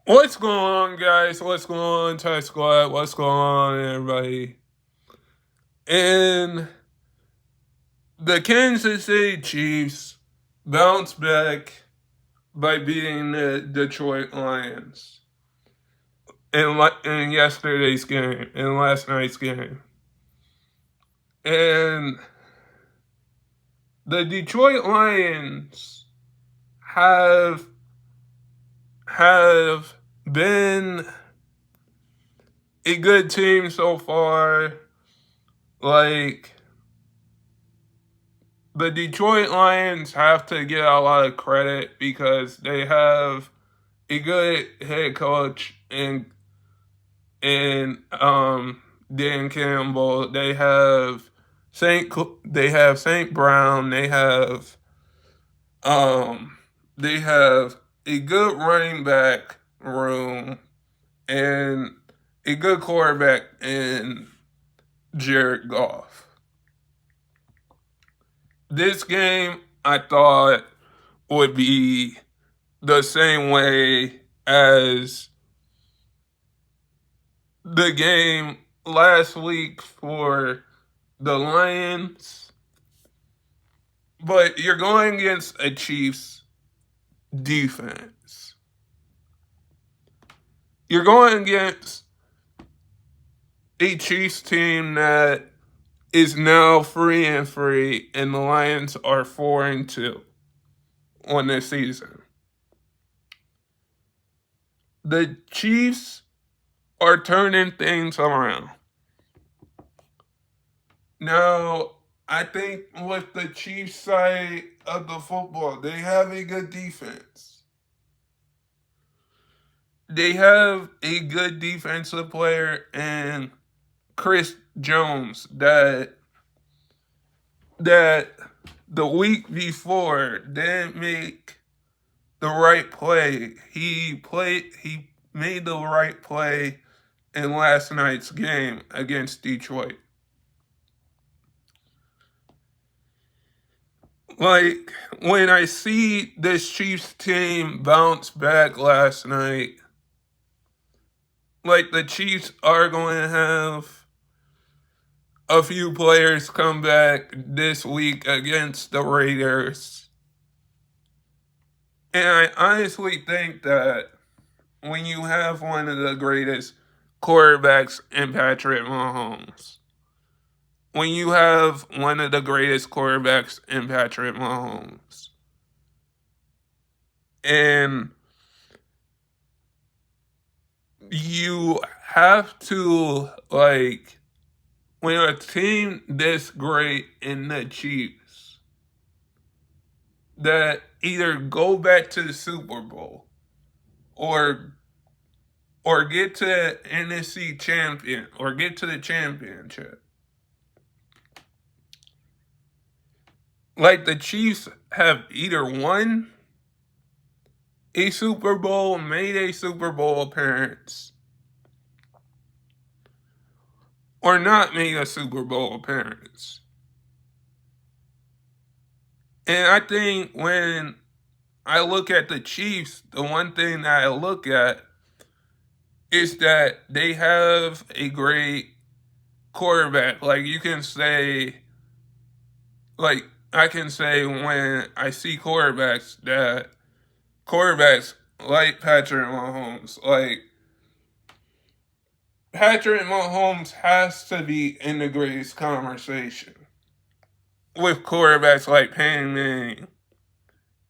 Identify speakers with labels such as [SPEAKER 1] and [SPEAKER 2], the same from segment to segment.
[SPEAKER 1] What's going on, guys? What's going on, Thai Squad? What's going on, everybody? And the Kansas City Chiefs bounced back by beating the Detroit Lions in yesterday's game, in last night's game. And the Detroit Lions have have been a good team so far. Like, the Detroit Lions have to get a lot of credit because they have a good head coach in Dan Campbell. They have Saint Brown. They have a good running back room and a good quarterback in Jared Goff. This game, I thought, would be the same way as the game last week for the Lions. But you're going against a Chiefs defense. You're going against a Chiefs team that is now 3-3, and the Lions are 4-2 on this season. The Chiefs are turning things around. Now, I think with the Chiefs side of the football, they have a good defense. They have a good defensive player in Chris Jones that the week before didn't make the right play. He made the right play in last night's game against Detroit. Like, when I see this Chiefs team bounce back last night, like, the Chiefs are going to have a few players come back this week against the Raiders. And I honestly think that when you have one of the greatest quarterbacks in Patrick Mahomes, when you have one of the greatest quarterbacks in Patrick Mahomes, and you have to, like, when a team this great in the Chiefs that either go back to the Super Bowl or get to the NFC champion or get to the championship. Like, the Chiefs have either won a Super Bowl, made a Super Bowl appearance, or not made a Super Bowl appearance. And I think when I look at the Chiefs, the one thing that I look at is that they have a great quarterback. Like, you can say, like, I can say when I see quarterbacks like Patrick Mahomes, like, Patrick Mahomes has to be in the greatest conversation with quarterbacks like Peyton Manning,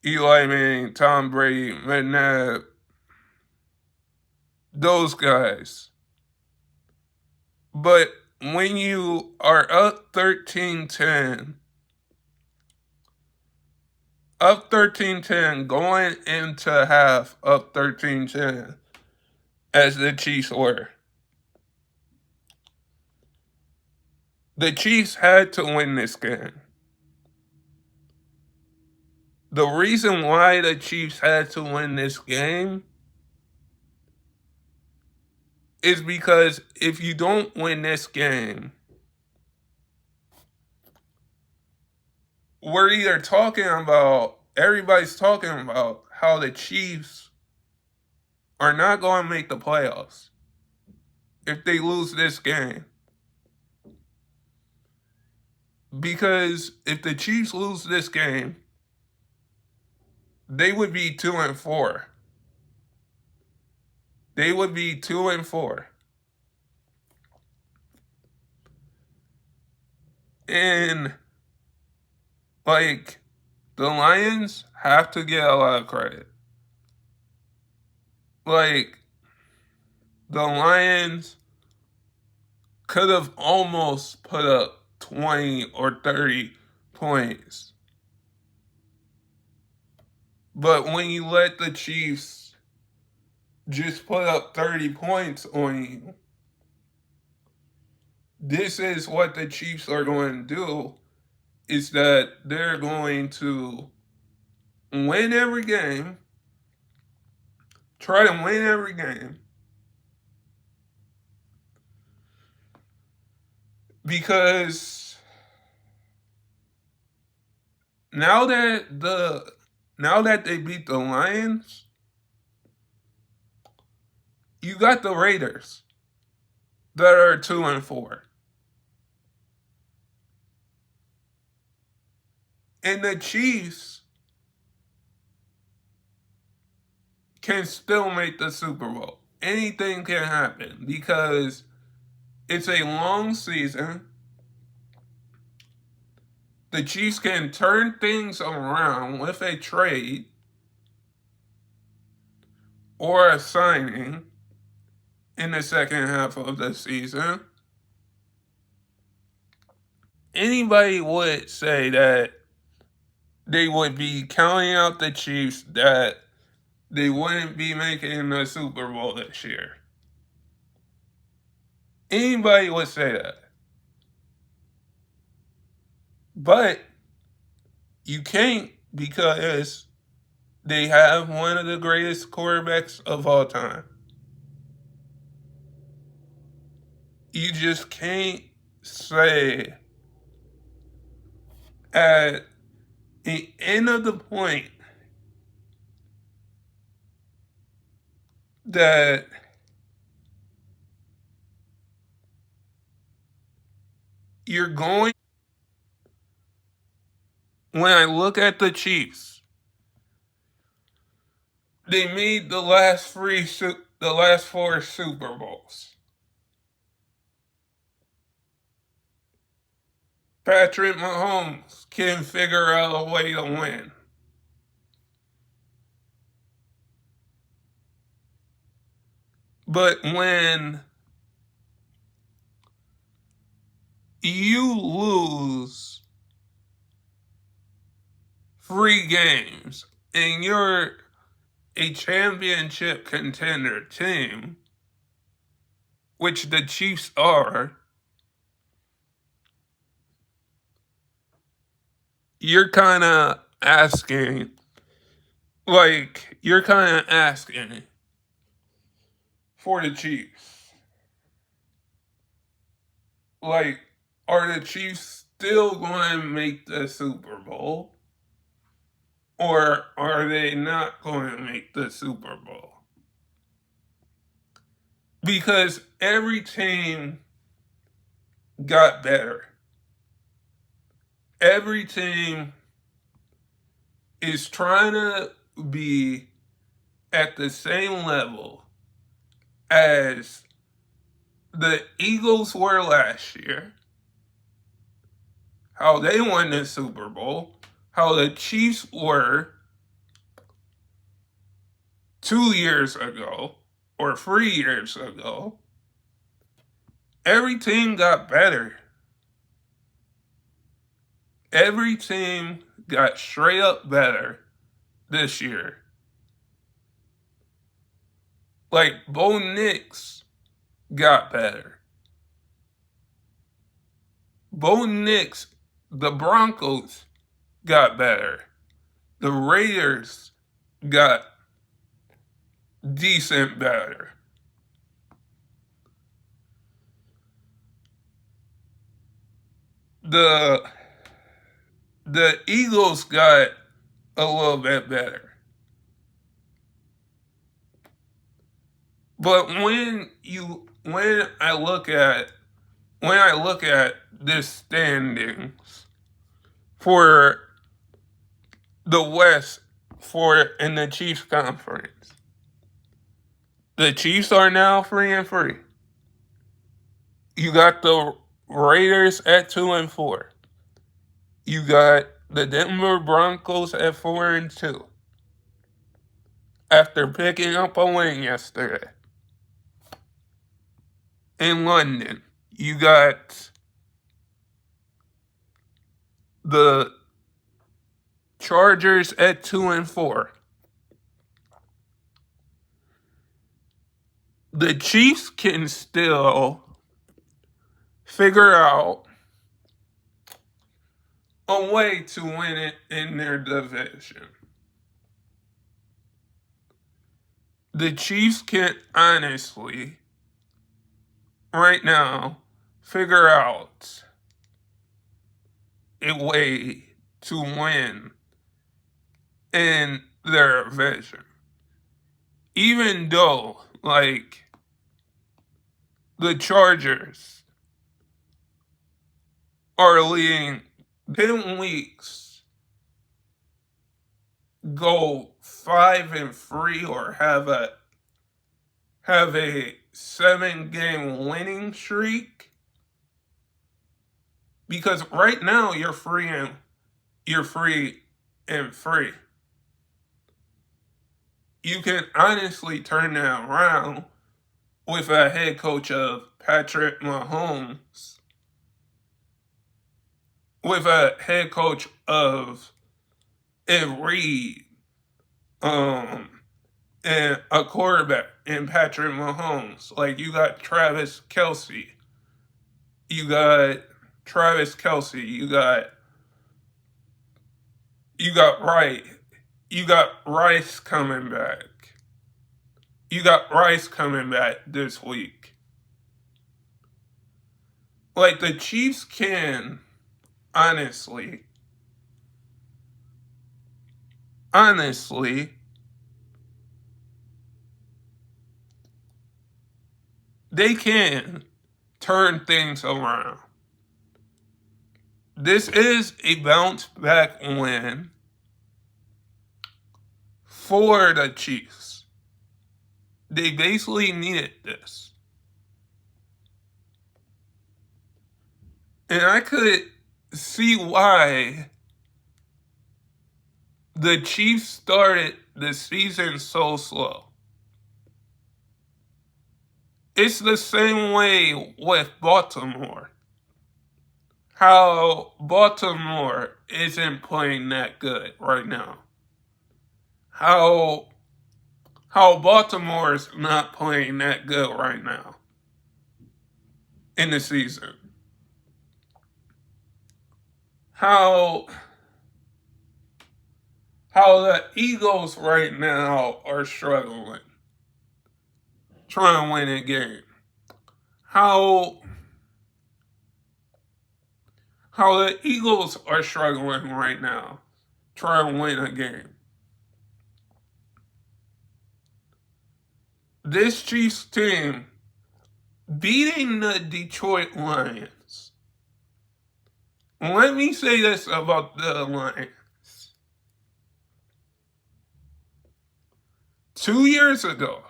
[SPEAKER 1] Eli Manning, Tom Brady, McNabb, those guys. But when you are up 13-10, going into half up 13-10, as the Chiefs were, the Chiefs had to win this game. The reason why the Chiefs had to win this game is because if you don't win this game, everybody's talking about how the Chiefs are not going to make the playoffs if they lose this game. Because if the Chiefs lose this game, they would be 2-4. They would be 2-4. And like the Lions have to get a lot of credit. Like the Lions could have almost put up 20 or 30 points. But when you let the Chiefs just put up 30 points on you, this is what the Chiefs are going to do, is that they're going to win every game, try to win every game, because now that they beat the Lions, you got the Raiders that are 2-4. And the Chiefs can still make the Super Bowl. Anything can happen because it's a long season. The Chiefs can turn things around with a trade or a signing in the second half of the season. Anybody would say that they would be counting out the Chiefs, that they wouldn't be making the Super Bowl this year. Anybody would say that. But you can't, because they have one of the greatest quarterbacks of all time. You just can't say at the end of the point that you're going. When I look at the Chiefs, they made the last four Super Bowls. Patrick Mahomes can figure out a way to win. But when you lose 3 games and you're a championship contender team, which the Chiefs are, you're kind of asking, for the Chiefs. Like, are the Chiefs still going to make the Super Bowl? Or are they not going to make the Super Bowl? Because every team got better. Every team is trying to be at the same level as the Eagles were last year, how they won the Super Bowl, how the Chiefs were 2 years ago or 3 years ago. Every team got better. Every team got straight up better this year. Like, Bo Nix got better. Bo Nix, the Broncos got better. The Raiders got decent better. The Eagles got a little bit better. But when I look at the standings for the West for in the Chiefs conference, the Chiefs are now 3-3. You got the Raiders at 2-4. You got the Denver Broncos at 4-2. After picking up a win yesterday in London, you got the Chargers at 2-4. The Chiefs can still figure out a way to win it in their division. The Chiefs can honestly, right now, figure out a way to win in their division. Even though, like, the Chargers are leading 10 weeks, go 5-3, or have a 7-game winning streak. Because right now you're free and free. You can honestly turn that around with a head coach of Patrick Mahomes, with a head coach of Ed Reed, and a quarterback in Patrick Mahomes. Like, you got Travis Kelce. You got Wright. You got Rice coming back. You got Rice coming back this week. Like, the Chiefs can, honestly, they can turn things around. This is a bounce back win for the Chiefs. They basically needed this. And I could see why the Chiefs started the season so slow. It's the same way with Baltimore. How Baltimore isn't playing that good right now. How Baltimore's not playing that good right now in the season. How the Eagles right now are struggling, trying to win a game. How the Eagles are struggling right now, trying to win a game. This Chiefs team beating the Detroit Lions. Let me say this about the Lions. 2 years ago,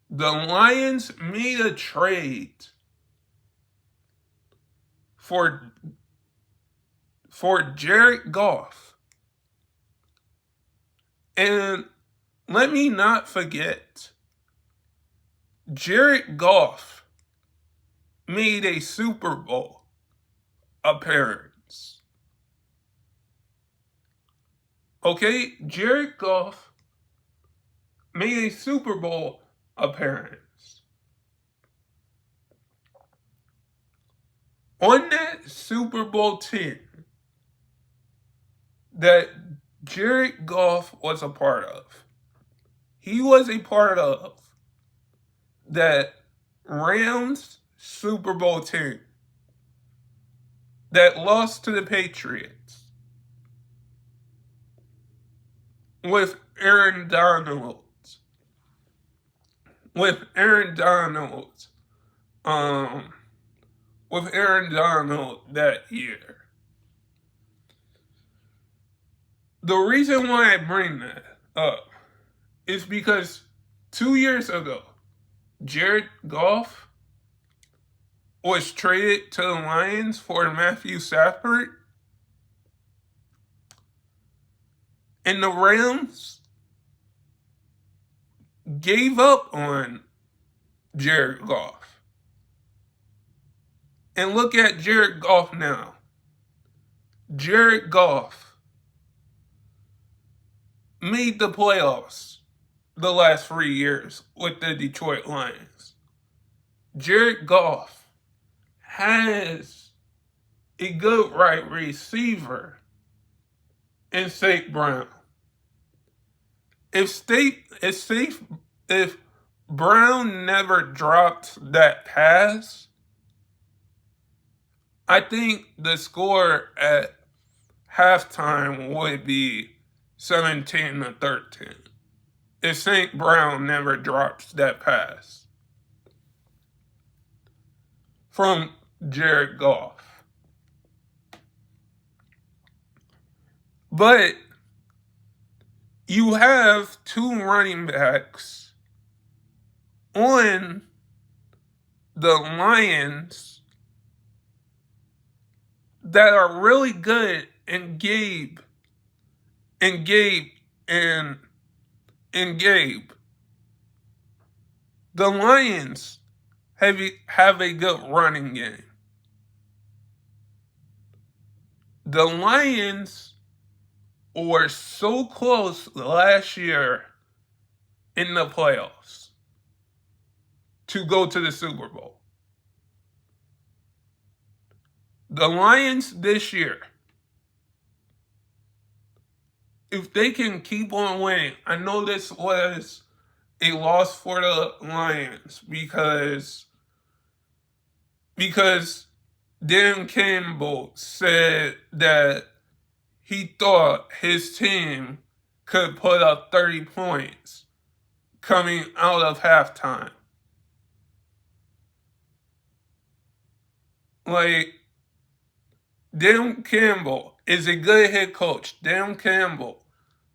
[SPEAKER 1] the Lions made a trade for Jared Goff. And let me not forget, Jared Goff made a Super Bowl appearance. Okay, Jared Goff made a Super Bowl appearance. On that Super Bowl team that Jared Goff was a part of, he was a part of that Rams Super Bowl team that lost to the Patriots with Aaron Donald with Aaron Donald, um, that year. The reason why I bring that up is because 2 years ago, Jared Goff was traded to the Lions for Matthew Stafford, and the Rams gave up on Jared Goff. And look at Jared Goff now. Jared Goff made the playoffs the last 3 years with the Detroit Lions. Jared Goff has a good right receiver in St. Brown. If Brown never dropped that pass, I think the score at halftime would be 17-13. If St. Brown never drops that pass from Jared Goff. But you have two running backs on the Lions that are really good, and Gabe. The Lions have a good running game. The Lions were so close last year in the playoffs to go to the Super Bowl. The Lions this year, if they can keep on winning, I know this was a loss for the Lions because Dan Campbell said that he thought his team could put up 30 points coming out of halftime. Like, Dan Campbell is a good head coach. Dan Campbell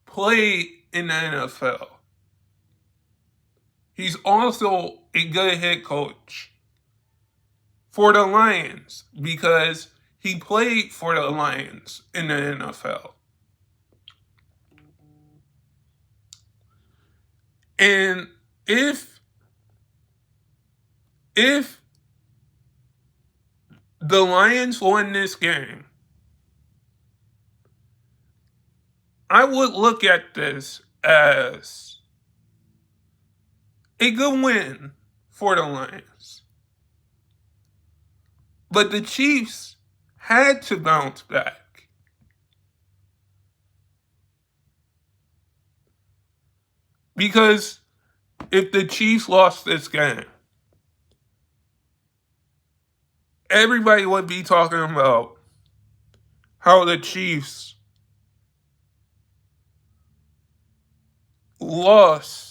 [SPEAKER 1] played in the NFL. He's also a good head coach for the Lions because he played for the Lions in the NFL. And if the Lions won this game, I would look at this as a good win for the Lions. But the Chiefs had to bounce back. Because if the Chiefs lost this game, everybody would be talking about how the Chiefs lost.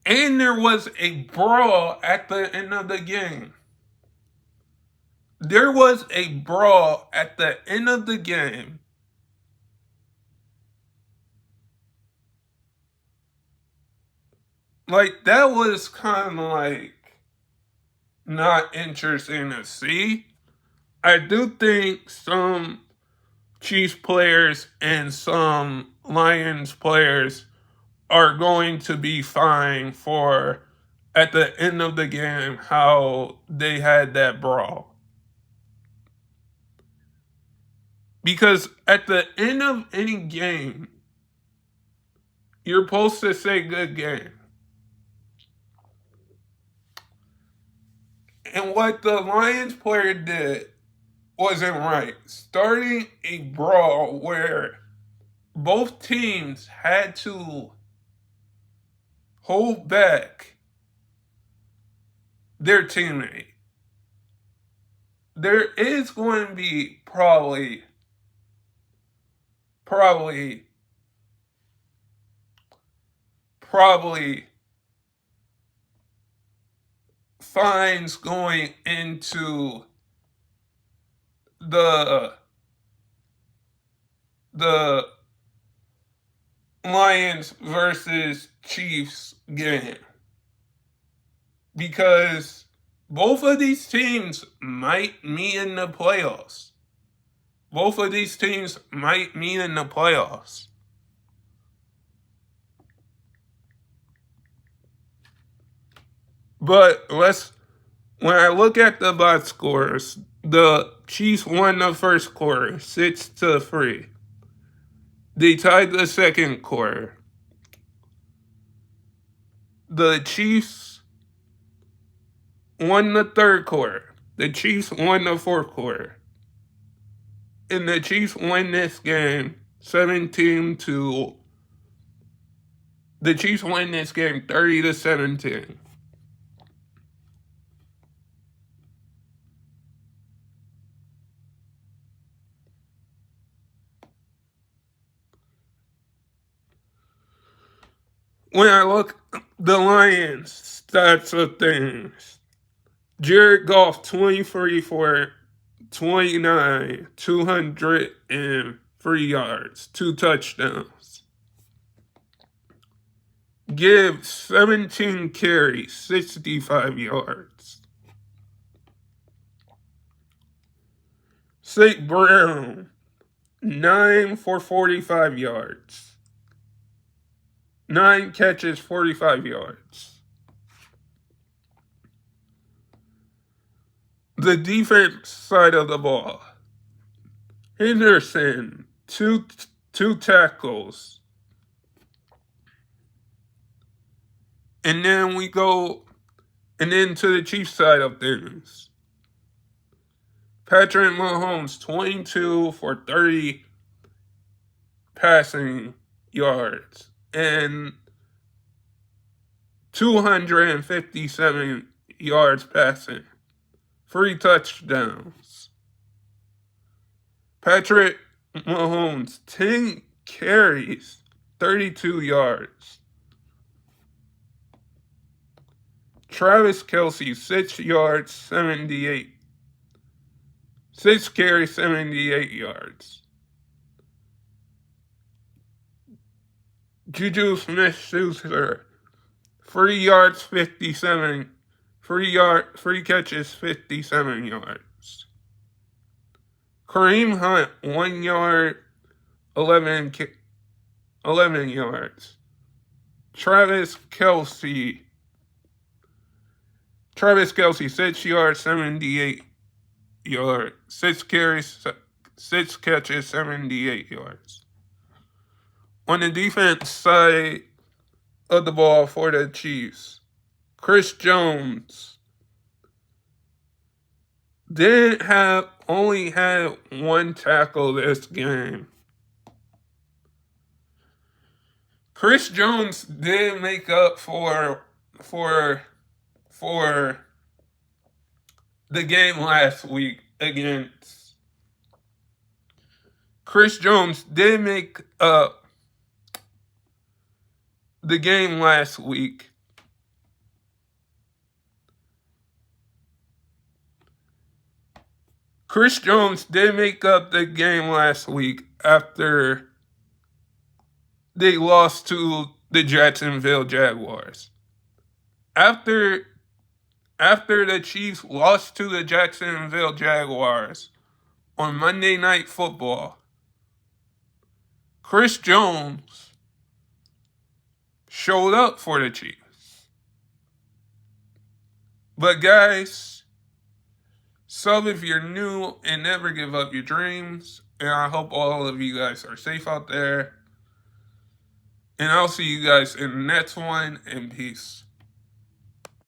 [SPEAKER 1] And there was a brawl at the end of the game. There was a brawl at the end of the game. Like, that was kind of like not interesting to see. I do think some Chiefs players and some Lions players are going to be fine for, at the end of the game, how they had that brawl. Because at the end of any game, you're supposed to say good game. And what the Lions player did wasn't right. Starting a brawl where both teams had to hold back their teammate. There is going to be probably probably finds going into the the Lions versus Chiefs game, because both of these teams might meet in the playoffs. Both of these teams might meet in the playoffs. But when I look at the box scores, the Chiefs won the first quarter, 6-3. They tied the second quarter. The Chiefs won the third quarter. The Chiefs won the fourth quarter. And the Chiefs win this game 17-. The Chiefs win this game 30-17. When I look the Lions stats of things, Jared Goff 23 for 29, 203 yards, 2 touchdowns. Gibbs 17 carries, 65 yards. St. Brown 9 for 45 yards. 9 catches, 45 yards. The defense side of the ball, Henderson, two tackles. And then we go, and then to the Chiefs side of things, Patrick Mahomes, 22 for 30 passing yards and 257 yards passing. 3 touchdowns. Patrick Mahomes, 10 carries, 32 yards. Travis Kelce, 6 yards, 78. 6 carries, 78 yards. Juju Smith-Schuster, 3 yards, 57. 3 catches, 57 yards. Kareem Hunt, 1 yard, 11 yards. Travis Kelce, 6 yards, 78 yards. 6 carries, 6 catches, 78 yards. On the defense side of the ball for the Chiefs, Chris Jones only had 1 tackle this game. Chris Jones did make up for the game last week against. Chris Jones did make up the game last week. Chris Jones did make up the game last week after they lost to the Jacksonville Jaguars. After the Chiefs lost to the Jacksonville Jaguars on Monday Night Football, Chris Jones showed up for the Chiefs. But guys, sub if you're new and never give up your dreams. And I hope all of you guys are safe out there. And I'll see you guys in the next one, and peace.